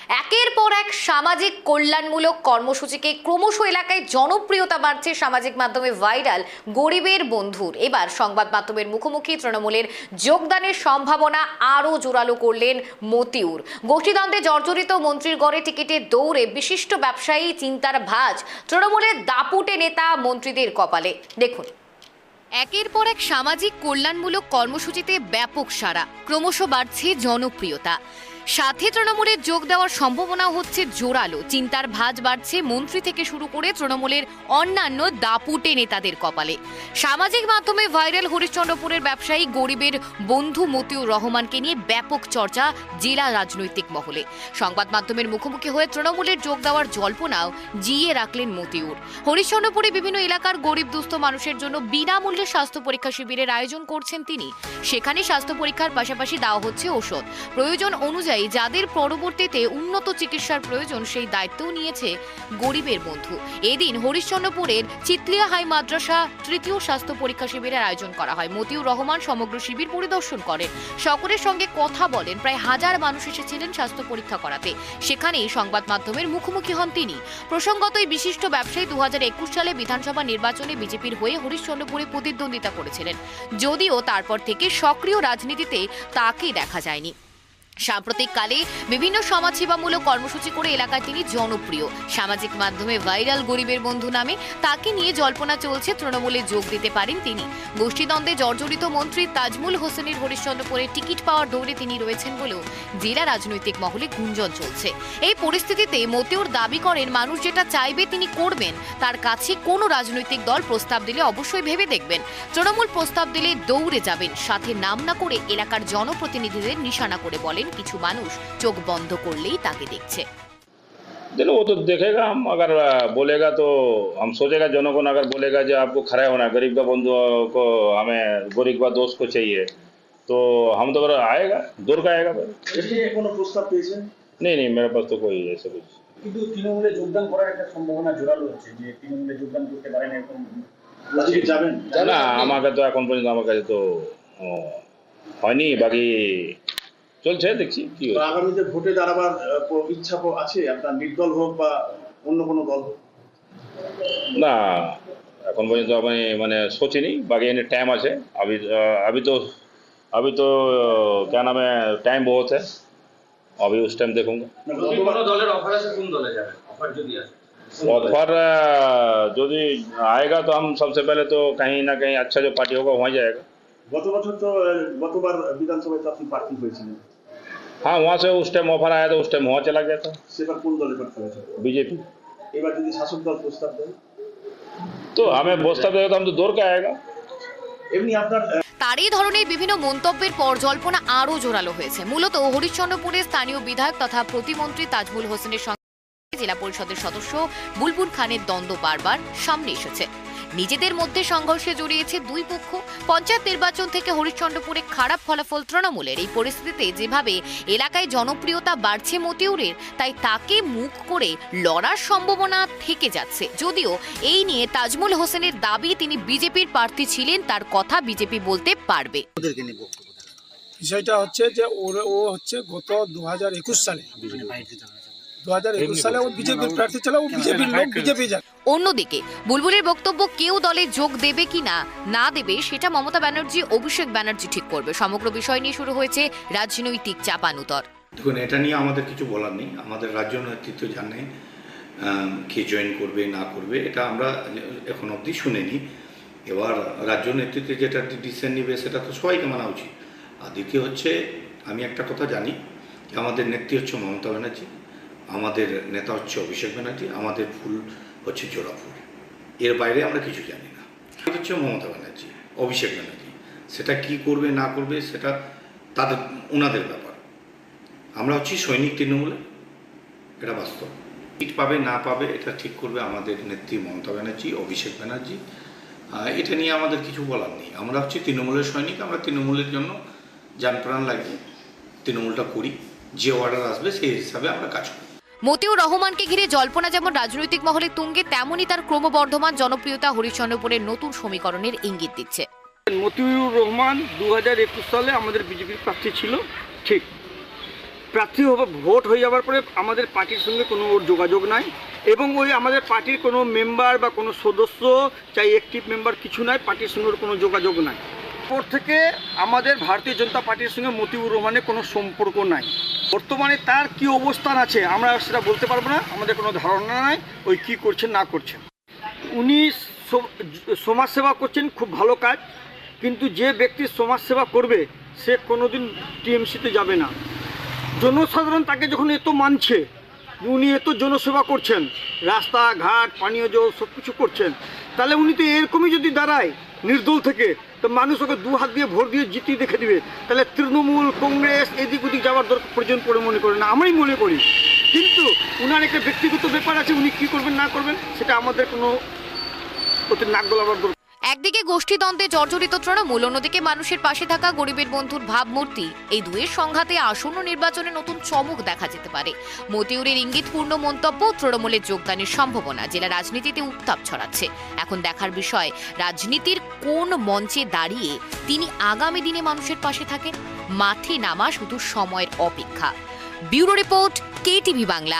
একের পর এক সামাজিক কল্যাণমূলক কর্মসূচিকে ক্রমশ এলাকায় জনপ্রিয়তা বাড়ছে। সামাজিক মাধ্যমে ভাইরাল গরিবের বন্ধুর। এবার সংবাদ মাধ্যমের মুখোমুখি তৃণমূলের যোগদানের সম্ভাবনা আরও জোরালো করলেন মতিউর। গোষ্ঠীদ্বন্দ্বে জর্জরিত মন্ত্রীর গড়ে টিকিটের দৌড়ে বিশিষ্ট ব্যবসায়ী চিন্তার ভাঁজ তৃণমূলের দাপুটে নেতা মন্ত্রীদের কপালে। দেখুন, একের পর এক সামাজিক কল্যাণমূলক কর্মসূচিতে ব্যাপক সাড়া, ক্রমশ বাড়ছে জনপ্রিয়তা। সাথে তৃণমূলের যোগ দেওয়ার সম্ভাবনা হচ্ছে জোরালো। চিন্তার ভাঁজ বাড়ছে মন্ত্রী থেকে শুরু করে তৃণমূলের অন্যান্য দাপুটে নেতাদের কপালে। সামাজিক মাধ্যমে ভাইরাল হরিশ্চন্দ্রপুরের ব্যবসায়ী গরিবের বন্ধু মতিউর রহমানকে নিয়ে ব্যাপক চর্চা জেলা রাজনৈতিক মহলে। সংবাদ মাধ্যমের মুখোমুখি হয়ে তৃণমূলের যোগ দেওয়ার জল্পনাও জিইয়ে রাখলেন মতিউর। হরিশ্চন্দ্রপুরে বিভিন্ন এলাকার গরিব দুস্থ মানুষের জন্য বিনামূল্যে স্বাস্থ্য পরীক্ষা শিবিরের আয়োজন করছেন তিনি। সেখানে স্বাস্থ্য পরীক্ষার পাশাপাশি দেওয়া হচ্ছে ওষুধ। প্রয়োজন অনুযায়ী যাদের পরবর্তীতে উন্নত চিকিৎসার প্রয়োজন সেই দায়িত্বও নিয়েছে গরিবের বন্ধু। এদিন হরিশ্চন্দ্রপুরের চিতলিয়া হাই মাদ্রাসা তৃতীয় স্বাস্থ্য পরীক্ষা শিবিরের আয়োজন করা হয়। মতিউর রহমান সমগ্র শিবির পরিদর্শন করেন, সকলের সঙ্গে কথা বলেন। প্রায় 1000 মানুষ এসেছিলেন স্বাস্থ্য পরীক্ষা করাতে। সেখানেই সংবাদ মাধ্যমের মুখোমুখি হন তিনি। প্রসঙ্গত, এই বিশিষ্ট ব্যবসায়ী 2021 সালে বিধানসভা নির্বাচনে বিজেপির হয়ে হরিশ্চন্দ্রপুরে প্রতিদ্বন্দ্বিতা করেছিলেন, যদিও তারপর থেকে সক্রিয় রাজনীতিতে তাকে দেখা যায়নি। সাম্প্রতিককালে বিভিন্ন সমাজসেবামূলক কর্মসূচি করে এলাকায় তিনি জনপ্রিয়। সামাজিক মাধ্যমে ভাইরাল গরিবের বন্ধু নামে তাকে নিয়ে জল্পনা চলছে তৃণমূলে যোগ দিতে পারেন তিনি। গোষ্ঠীদ্বন্দ্বে জর্জরিত মন্ত্রী তাজমুল হোসেনের হরিশ্চন্দ্রপুরে টিকিট পাওয়ার দৌড়ে তিনি রয়েছেন বলেও জেলা রাজনৈতিক মহলে গুঞ্জন চলছে। এই পরিস্থিতিতে মতিউর দাবি করেন, মানুষ যেটা চাইবে তিনি করবেন। তার কাছে কোনো রাজনৈতিক দল প্রস্তাব দিলে অবশ্যই ভেবে দেখবেন। তৃণমূল প্রস্তাব দিলে দৌড়ে যাবেন, সাথে নাম না করে এলাকার জনপ্রতিনিধিদের নিশানা করে বলেন কিছু মানুষ চোখ বন্ধ করলেই তাকে দেখছে। देखो वो तो देखेगा, हम अगर बोलेगा तो हम सोचेगा, जनगण अगर बोलेगा जो आपको खड़ा होना, गरीब का बंधु को हमें गरीब का दोस्त को चाहिए, तो हम तो आएगा, दूर का आएगा भाई। কোনো প্রস্তাব পেয়েছেন? नहीं मेरे पास तो कोई ऐसा कुछ। কিন্তু তৃণমূলে যোগদান করার একটা সম্ভাবনা জোরালো হচ্ছে যে তৃণমূলে যোগদান করতে পারেন এরকম আজকে যাবেন না, আমাকে তো এখন পর্যন্ত আমার কাছে তো হয়নি, বাকি চলছে, দেখছি কি হয়। আগামীতে ভোটে দাঁড়াবার ইচ্ছা আছে আপনার, নির্দল হোক বা অন্য কোনো দল হোক? না, এখন পর্যন্ত আমি মানে सोचिনি, বাকি এনে টাইম আছে। अभी तो क्या नाम है, टाइम बहुत है, अभी उस टाइम देखूंगा। দলের অফার আছে, কোন দলে যাবেন? অফার যদি আসে, ऑफर यदि आएगा तो हम सबसे पहले तो कहीं ना कहीं अच्छा जो पार्टी होगा वहाँ जाएगा। গত বছর তো গতবার বিধানসভায় তো আপনি প্রার্থী হয়েছিলেন। हाँ, वहाँ से उस टाइम ऑफर आया तो उस टाइम वहाँ चला गया था। সেবার কোন দলে প্রার্থী হয়েছিল? बीजेपी। এবার যদি শাসক দল প্রস্তাব দেয় तो हमें प्रस्ताव देगा तो हम तो दौड़ के आएगा। এমনি আপনার তার এই ধরনের বিভিন্ন মন্তব্যের পর জল্পনা আরও জোরালো হয়েছে। মূলত হরিশ্চন্দ্রপুরের স্থানীয় বিধায়ক তথা প্রতিমন্ত্রী তাজমুল হোসেনের সঙ্গে জেলা পরিষদের সদস্য বুলবুল খানের দ্বন্দ্ব বারবার সামনে এসেছে। নিজেদের মধ্যে সংঘর্ষে জড়িয়েছে দুই পক্ষ। পঞ্চায়েত নির্বাচন থেকে হরিশ্চন্দ্রপুরে খারাপ ফলাফল তৃণমূলের। এই পরিস্থিতিতে যেভাবে এলাকায় জনপ্রিয়তা বাড়ছে মতিউরের, তাই তাকে মুখ করে লড়ার সম্ভাবনা থেকে যাচ্ছে। যদিও এই নিয়ে তাজমুল হোসেনের দাবি, তিনি বিজেপির প্রার্থী ছিলেন, তার কথা বিজেপি বলতে পারবে। বিষয়টা হচ্ছে যে ও হচ্ছে গত 2021 সালে ও বিজেপির প্রার্থী ছিল, ও বিজেপির লোক, বিজেপি যায়। অন্যদিকে বুলবুলের বক্তব্য, কেউ দলে যোগ দেবে কি না দেবে সেটা মমতা ব্যানার্জি, অভিষেক ব্যানার্জি ঠিক করবে। সমগ্র বিষয় নিয়ে শুরু হয়েছে রাজনৈতিক চাপানুতর। দেখুন, এটা নিয়ে আমাদের কিছু বলার নেই। আমাদের রাজ্য নেতৃত্ব জানে কে জয়েন করবে না করবে, এটা আমরা এখন অবধি শুনিনি। এবার রাজ্য নেতৃত্বে যেটা ডিসিশন নেবে সেটা তো সবাইকে মানা উচিত। আর দ্বিতীয় হচ্ছে, আমি একটা কথা জানি যে আমাদের নেত্রী হচ্ছে মমতা ব্যানার্জি, আমাদের নেতা হচ্ছে অভিষেক ব্যানার্জি, আমাদের ফুল হচ্ছে জোড়া ফুল। এর বাইরে আমরা কিছু জানি না। এটা হচ্ছে মমতা ব্যানার্জি, অভিষেক ব্যানার্জি, সেটা কি করবে না করবে সেটা ওনাদের ব্যাপার। আমরা হচ্ছি সৈনিক তৃণমূলে, এটা বাস্তব। সিট পাবে না পাবে এটা ঠিক করবে আমাদের নেত্রী মমতা ব্যানার্জি, অভিষেক ব্যানার্জি। এটা নিয়ে আমাদের কিছু বলার নেই। আমরা হচ্ছি তৃণমূলের সৈনিক, আমরা তৃণমূলের জন্য যান প্রাণ লাগিয়ে তৃণমূলটা করি। যে অর্ডার আসবে সেই হিসাবে আমরা কাজ করি। মতিউর রহমানকে ঘিরে জল্পনা যেমন রাজনৈতিক মহলে তুঙ্গে, তেমনই তার ক্রমবর্ধমান জনপ্রিয়তা হরিশ্চন্দ্রপুরের নতুন সমীকরণের ইঙ্গিত দিচ্ছে। মতিউর রহমান 2021 সালে আমাদের বিজেপির প্রার্থী ছিল, ঠিক। প্রার্থী ভোট হয়ে যাওয়ার পরে আমাদের পার্টির সঙ্গে কোনো ওর যোগাযোগ নাই, এবং ওই আমাদের পার্টির কোনো মেম্বার বা কোনো সদস্য চাই অ্যাক্টিভ মেম্বার কিছু নাই, পার্টির সঙ্গে ওর কোনো যোগাযোগ নাই। ওর থেকে আমাদের ভারতীয় জনতা পার্টির সঙ্গে মতিউর রহমানের কোনো সম্পর্ক নাই। বর্তমানে তার কি অবস্থান আছে আমরা সেটা বলতে পারবো না, আমাদের কোনো ধারণা নাই ওই কী করছেন না করছেন। উনি সমাজসেবা করছেন, খুব ভালো কাজ, কিন্তু যে ব্যক্তি সমাজসেবা করবে সে কোনোদিন টিএমসিতে যাবে না। জনসাধারণ তাকে যখন এত মানছে, উনি এত জনসেবা করছেন, রাস্তাঘাট পানীয় জল সব কিছু করছেন, তাহলে উনি তো এরকমই যদি দাঁড়ায় নির্দল থেকে, তো মানুষ ওকে দু হাত দিয়ে ভোট দিয়ে জিতিয়ে দেখে দিবে, তাহলে তৃণমূল কংগ্রেস এদিক ওদিক যাওয়ার দরকার প্রয়োজন পড়ে মনে করেন না, আমি মনে করি। কিন্তু উনার একটা ব্যক্তিগত ব্যাপার আছে, উনি কী করবেন না করবেন সেটা আমাদের কোনো ওতে নাক গলাবার দরকার। একদিকে গোষ্ঠীদ্বন্দ্বে জর্জরিত তৃণমূল, অন্যদিকে মানুষের পাশে থাকা গরিবের বন্ধুর ভাবমূর্তি, এই দুয়ের সংঘাতে আসন্ন নির্বাচনে নতুন চমক দেখা যেতে পারে। মতিউরের ইঙ্গিতপূর্ণ মন্তব্য, তৃণমূলের যোগদানের সম্ভাবনা জেলা রাজনীতিতে উত্তাপ ছড়াচ্ছে। এখন দেখার বিষয়, রাজনীতির কোন মঞ্চে দাঁড়িয়ে তিনি আগামী দিনে মানুষের পাশে থাকেন। মাঠে নামা শুধু সময়ের অপেক্ষা। Bureau report, KTV Bangla.